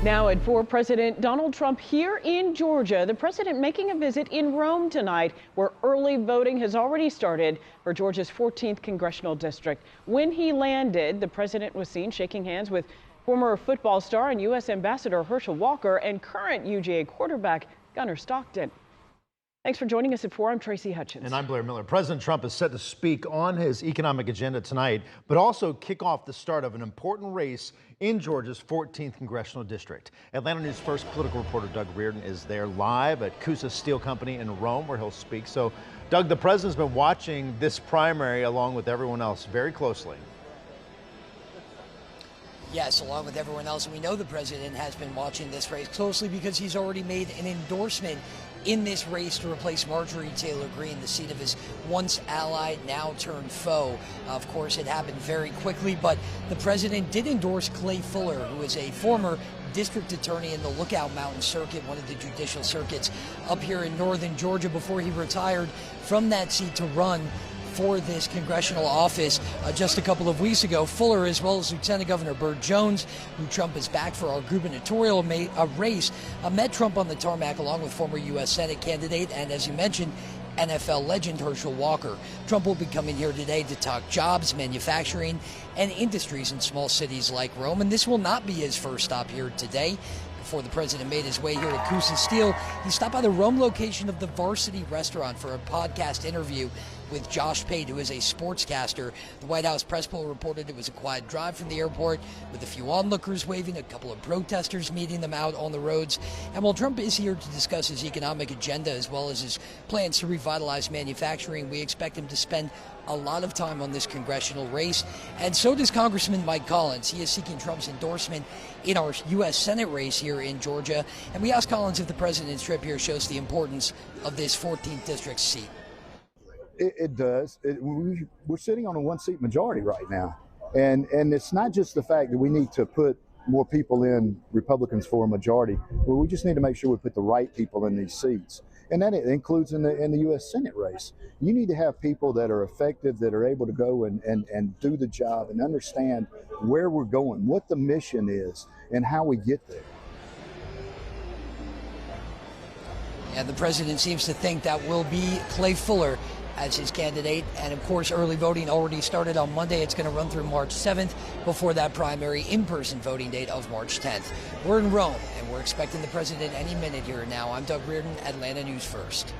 Now at 4, President Donald Trump here in Georgia. The president making a visit in Rome tonight, where early voting has already started for Georgia's 14th congressional district. When he landed, the president was seen shaking hands with former football star and U.S. Ambassador Herschel Walker and current UGA quarterback Gunnar Stockton. Thanks for joining us at 4. I'm Tracy Hutchins. And I'm Blair Miller. President Trump is set to speak on his economic agenda tonight, but also kick off the start of an important race in Georgia's 14th congressional district. Atlanta News First political reporter Doug Reardon is there live at Cusa Steel Company in Rome, where he'll speak. So, Doug, the president's been watching this primary along with everyone else very closely. Yes, along with everyone else. We know the president has been watching this race closely because he's already made an endorsement in this race to replace Marjorie Taylor Greene, the seat of his once ally, now turned foe. Of course, it happened very quickly, but the president did endorse Clay Fuller, who is a former district attorney in the Lookout Mountain Circuit, one of the judicial circuits up here in northern Georgia, before he retired from that seat to run for this congressional office just a couple of weeks ago. Fuller, as well as Lieutenant Governor Burt Jones, who Trump is back for our gubernatorial race, met Trump on the tarmac along with former U.S. Senate candidate and, as you mentioned, NFL legend Herschel Walker. Trump will be coming here today to talk jobs, manufacturing, and industries in small cities like Rome. And this will not be his first stop here today. Before the president made his way here to Cusa Steel, he stopped by the Rome location of the Varsity restaurant for a podcast interview with Josh Pate, who is a sportscaster. The White House press poll reported it was a quiet drive from the airport with a few onlookers waving, a couple of protesters meeting them out on the roads. And while Trump is here to discuss his economic agenda as well as his plans to revitalize manufacturing, we expect him to spend a lot of time on this congressional race. And so does Congressman Mike Collins. He is seeking Trump's endorsement in our U.S. Senate race here in Georgia. And we asked Collins if the president's trip here shows the importance of this 14th district seat. It does. We're sitting on a one-seat majority right now. And it's not just the fact that we need to put more people in, Republicans for a majority. Well, we just need to make sure we put the right people in these seats. And that includes in the U.S. Senate race. You need to have people that are effective, that are able to go and do the job and understand where we're going, what the mission is, and how we get there. And the president seems to think that will be Clay Fuller as his candidate. And of course, early voting already started on Monday. It's going to run through March 7th before that primary in-person voting date of March 10th. We're in Rome, and we're expecting the president any minute here now. I'm Doug Reardon, Atlanta News First.